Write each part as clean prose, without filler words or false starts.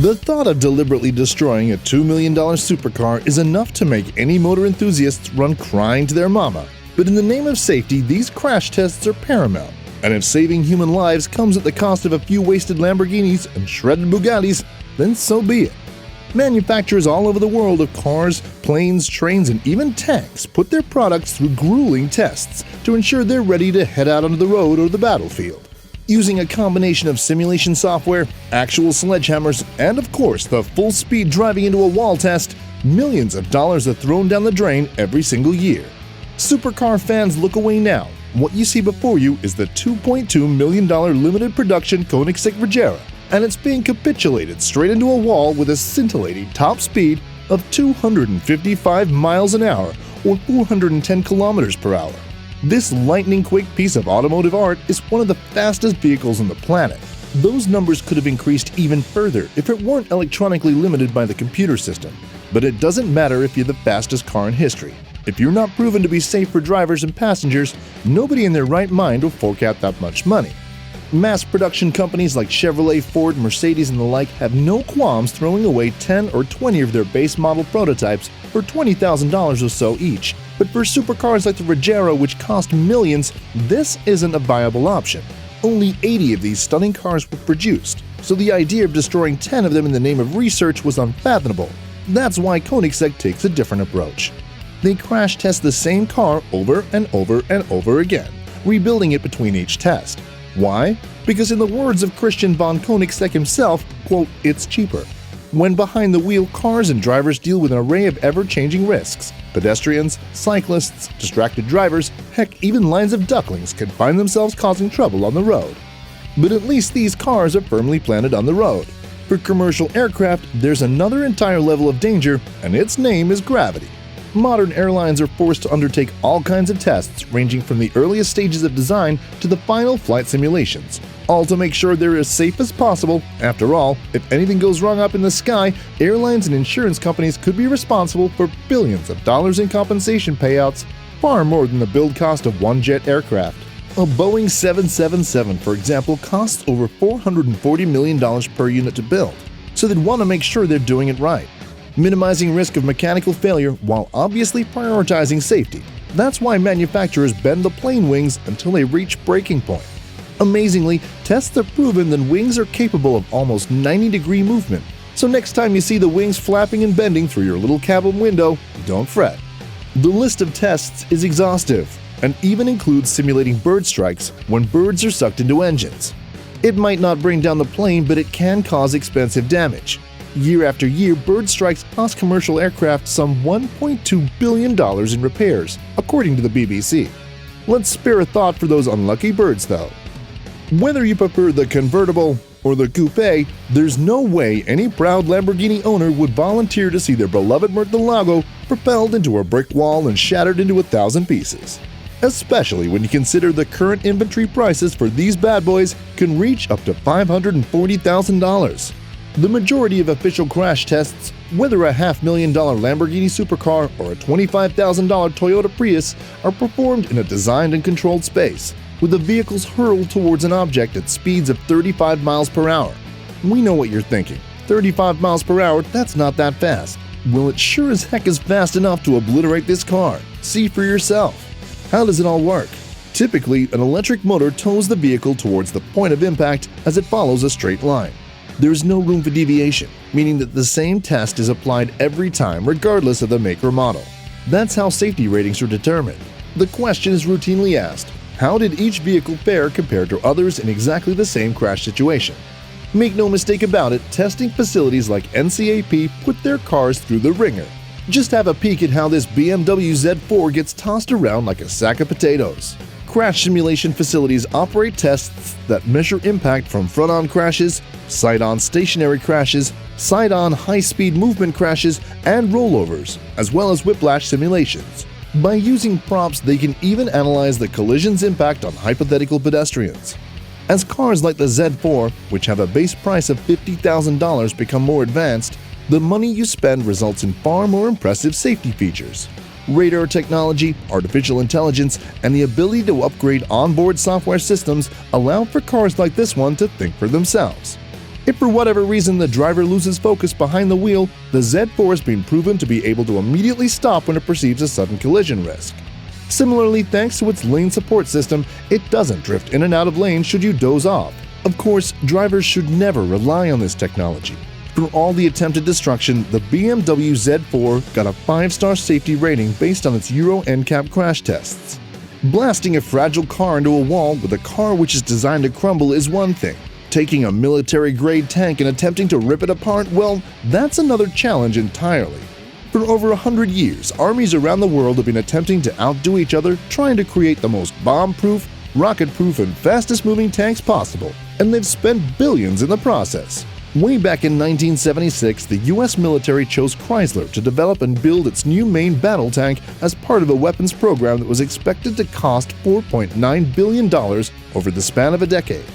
The thought of deliberately destroying a $2 million supercar is enough to make any motor enthusiasts run crying to their mama. But in the name of safety, these crash tests are paramount. And if saving human lives comes at the cost of a few wasted Lamborghinis and shredded Bugattis, then so be it. Manufacturers all over the world of cars, planes, trains, and even tanks put their products through grueling tests to ensure they're ready to head out onto the road or the battlefield. Using a combination of simulation software, actual sledgehammers, and of course the full-speed driving into a wall test, millions of dollars are thrown down the drain every single year. Supercar fans, look away now. What you see before you is the $2.2 million limited production Koenigsegg Regera, and it's being capitulated straight into a wall with a scintillating top speed of 255 miles an hour or 410 kilometers per hour. This lightning-quick piece of automotive art is one of the fastest vehicles on the planet. Those numbers could have increased even further if it weren't electronically limited by the computer system. But it doesn't matter if you're the fastest car in history. If you're not proven to be safe for drivers and passengers, nobody in their right mind will fork out that much money. Mass production companies like Chevrolet, Ford, Mercedes, and the like have no qualms throwing away 10 or 20 of their base model prototypes for $20,000 or so each. But for supercars like the Regera, which cost millions, this isn't a viable option. Only 80 of these stunning cars were produced, so the idea of destroying 10 of them in the name of research was unfathomable. That's why Koenigsegg takes a different approach. They crash test the same car over and over and over again, rebuilding it between each test. Why? Because in the words of Christian von Koenigsegg himself, quote, "It's cheaper." When behind the wheel, cars and drivers deal with an array of ever-changing risks. Pedestrians, cyclists, distracted drivers, heck, even lines of ducklings can find themselves causing trouble on the road. But at least these cars are firmly planted on the road. For commercial aircraft, there's another entire level of danger, and its name is gravity. Modern airlines are forced to undertake all kinds of tests, ranging from the earliest stages of design to the final flight simulations, all to make sure they're as safe as possible. After all, if anything goes wrong up in the sky, airlines and insurance companies could be responsible for billions of dollars in compensation payouts, far more than the build cost of one jet aircraft. A Boeing 777, for example, costs over $440 million per unit to build, so they'd want to make sure they're doing it right, minimizing risk of mechanical failure while obviously prioritizing safety. That's why manufacturers bend the plane wings until they reach breaking point. Amazingly, tests have proven that wings are capable of almost 90-degree movement, so next time you see the wings flapping and bending through your little cabin window, don't fret. The list of tests is exhaustive and even includes simulating bird strikes when birds are sucked into engines. It might not bring down the plane, but it can cause expensive damage. Year after year, bird strikes cost commercial aircraft some $1.2 billion in repairs, according to the BBC. Let's spare a thought for those unlucky birds, though. Whether you prefer the convertible or the coupe, there's no way any proud Lamborghini owner would volunteer to see their beloved Murcielago propelled into a brick wall and shattered into 1,000 pieces. Especially when you consider the current inventory prices for these bad boys can reach up to $540,000. The majority of official crash tests, whether a $500,000 Lamborghini supercar or a $25,000 Toyota Prius, are performed in a designed and controlled space, with the vehicles hurled towards an object at speeds of 35 miles per hour. We know what you're thinking. 35 miles per hour, that's not that fast. Well, it sure as heck is fast enough to obliterate this car. See for yourself. How does it all work? Typically, an electric motor tows the vehicle towards the point of impact as it follows a straight line. There is no room for deviation, meaning that the same test is applied every time regardless of the make or model. That's how safety ratings are determined. The question is routinely asked, how did each vehicle fare compared to others in exactly the same crash situation? Make no mistake about it, testing facilities like NCAP put their cars through the ringer. Just have a peek at how this BMW Z4 gets tossed around like a sack of potatoes. Crash simulation facilities operate tests that measure impact from front-on crashes, side-on stationary crashes, side-on high-speed movement crashes, and rollovers, as well as whiplash simulations. By using props, they can even analyze the collision's impact on hypothetical pedestrians. As cars like the Z4, which have a base price of $50,000, become more advanced, the money you spend results in far more impressive safety features. Radar technology, artificial intelligence, and the ability to upgrade onboard software systems allow for cars like this one to think for themselves. If for whatever reason the driver loses focus behind the wheel, the Z4 has been proven to be able to immediately stop when it perceives a sudden collision risk. Similarly, thanks to its lane support system, it doesn't drift in and out of lanes should you doze off. Of course, drivers should never rely on this technology. For all the attempted destruction, the BMW Z4 got a 5-star safety rating based on its Euro NCAP crash tests. Blasting a fragile car into a wall with a car which is designed to crumble is one thing. Taking a military-grade tank and attempting to rip it apart, well, that's another challenge entirely. For over 100 years, armies around the world have been attempting to outdo each other, trying to create the most bomb-proof, rocket-proof, and fastest-moving tanks possible, and they've spent billions in the process. Way back in 1976, the US military chose Chrysler to develop and build its new main battle tank as part of a weapons program that was expected to cost $4.9 billion over the span of a decade.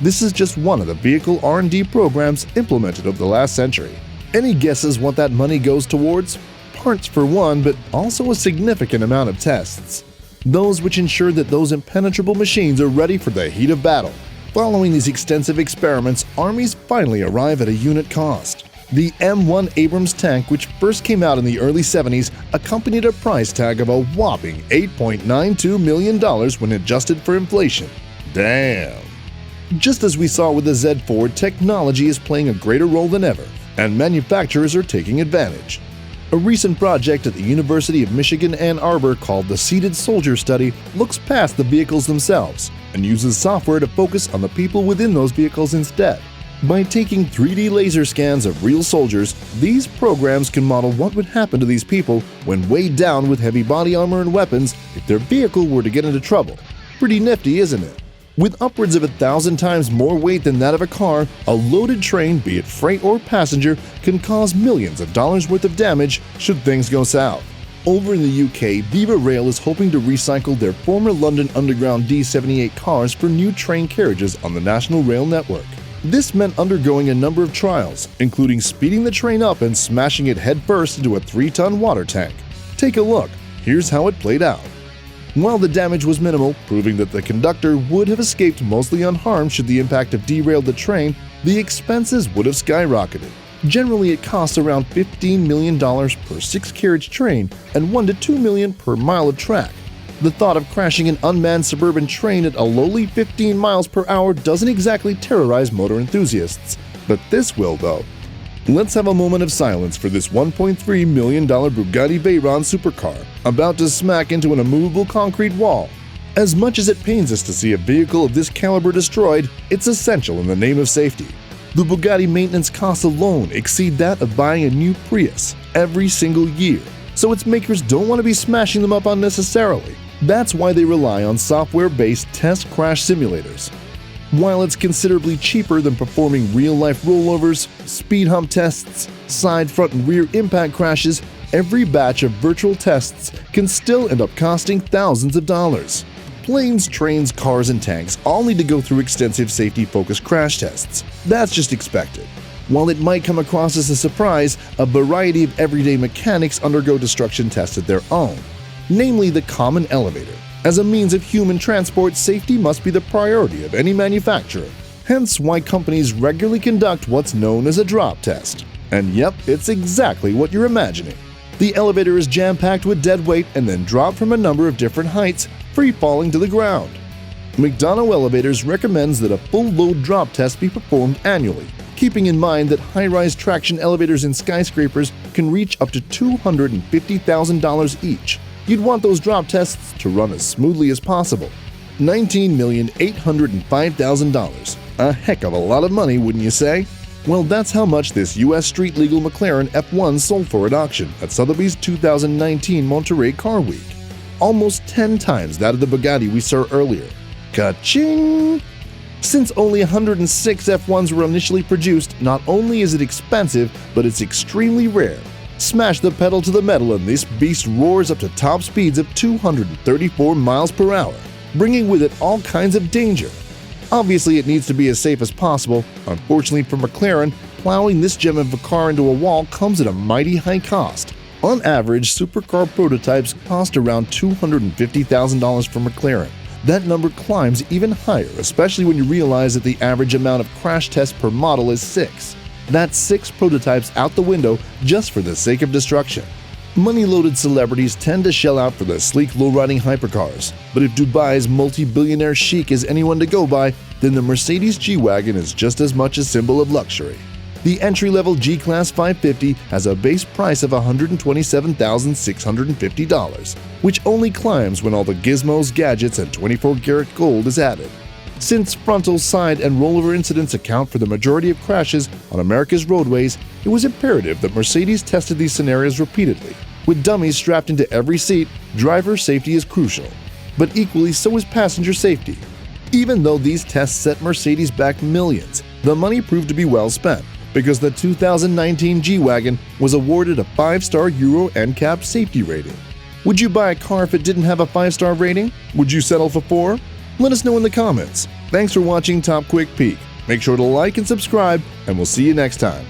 This is just one of the vehicle R&D programs implemented over the last century. Any guesses what that money goes towards? Parts for one, but also a significant amount of tests. Those which ensure that those impenetrable machines are ready for the heat of battle. Following these extensive experiments, armies finally arrive at a unit cost. The M1 Abrams tank, which first came out in the early 70s, accompanied a price tag of a whopping $8.92 million when adjusted for inflation. Damn! Just as we saw with the Z4, technology is playing a greater role than ever, and manufacturers are taking advantage. A recent project at the University of Michigan Ann Arbor called the Seated Soldier Study looks past the vehicles themselves and uses software to focus on the people within those vehicles instead. By taking 3D laser scans of real soldiers, these programs can model what would happen to these people when weighed down with heavy body armor and weapons if their vehicle were to get into trouble. Pretty nifty, isn't it? With upwards of 1,000 times more weight than that of a car, a loaded train, be it freight or passenger, can cause millions of dollars worth of damage should things go south. Over in the UK, Viva Rail is hoping to recycle their former London Underground D78 cars for new train carriages on the National Rail network. This meant undergoing a number of trials, including speeding the train up and smashing it headfirst into a 3-ton water tank. Take a look. Here's how it played out. While the damage was minimal, proving that the conductor would have escaped mostly unharmed should the impact have derailed the train, the expenses would have skyrocketed. Generally, it costs around $15 million per 6-carriage train and $1 to $2 million per mile of track. The thought of crashing an unmanned suburban train at a lowly 15 miles per hour doesn't exactly terrorize motor enthusiasts, but this will, though. Let's have a moment of silence for this $1.3 million Bugatti Veyron supercar about to smack into an immovable concrete wall. As much as it pains us to see a vehicle of this caliber destroyed, it's essential in the name of safety. The Bugatti maintenance costs alone exceed that of buying a new Prius every single year, so its makers don't want to be smashing them up unnecessarily. That's why they rely on software-based test crash simulators. While it's considerably cheaper than performing real-life rollovers, speed hump tests, side, front, and rear impact crashes, every batch of virtual tests can still end up costing thousands of dollars. Planes, trains, cars, and tanks all need to go through extensive safety-focused crash tests. That's just expected. While it might come across as a surprise, a variety of everyday mechanics undergo destruction tests of their own, namely the common elevator. As a means of human transport, safety must be the priority of any manufacturer, hence why companies regularly conduct what's known as a drop test. And yep, it's exactly what you're imagining. The elevator is jam-packed with dead weight and then dropped from a number of different heights, free-falling to the ground. McDonough Elevators recommends that a full-load drop test be performed annually, keeping in mind that high-rise traction elevators in skyscrapers can reach up to $250,000 each. You'd want those drop tests to run as smoothly as possible. $19,805,000. A heck of a lot of money, wouldn't you say? Well, that's how much this US street-legal McLaren F1 sold for at auction at Sotheby's 2019 Monterey Car Week. Almost 10 times that of the Bugatti we saw earlier. Ka-ching! Since only 106 F1s were initially produced, not only is it expensive, but it's extremely rare. Smash the pedal to the metal and this beast roars up to top speeds of 234 miles per hour, bringing with it all kinds of danger. Obviously, it needs to be as safe as possible. Unfortunately for McLaren, plowing this gem of a car into a wall comes at a mighty high cost. On average, supercar prototypes cost around $250,000 for McLaren, that number climbs even higher, especially when you realize that the average amount of crash tests per model is 6. That's 6 prototypes out the window just for the sake of destruction. Money-loaded celebrities tend to shell out for the sleek, low-riding hypercars, but if Dubai's multi-billionaire sheik is anyone to go by, then the Mercedes G-Wagon is just as much a symbol of luxury. The entry-level G-Class 550 has a base price of $127,650, which only climbs when all the gizmos, gadgets, and 24-karat gold is added. Since frontal, side, and rollover incidents account for the majority of crashes on America's roadways, it was imperative that Mercedes tested these scenarios repeatedly. With dummies strapped into every seat, driver safety is crucial, but equally so is passenger safety. Even though these tests set Mercedes back millions, the money proved to be well spent, because the 2019 G-Wagon was awarded a 5-star Euro NCAP safety rating. Would you buy a car if it didn't have a 5-star rating? Would you settle for 4? Let us know in the comments. Thanks for watching Top Quick Peek. Make sure to like and subscribe, and we'll see you next time.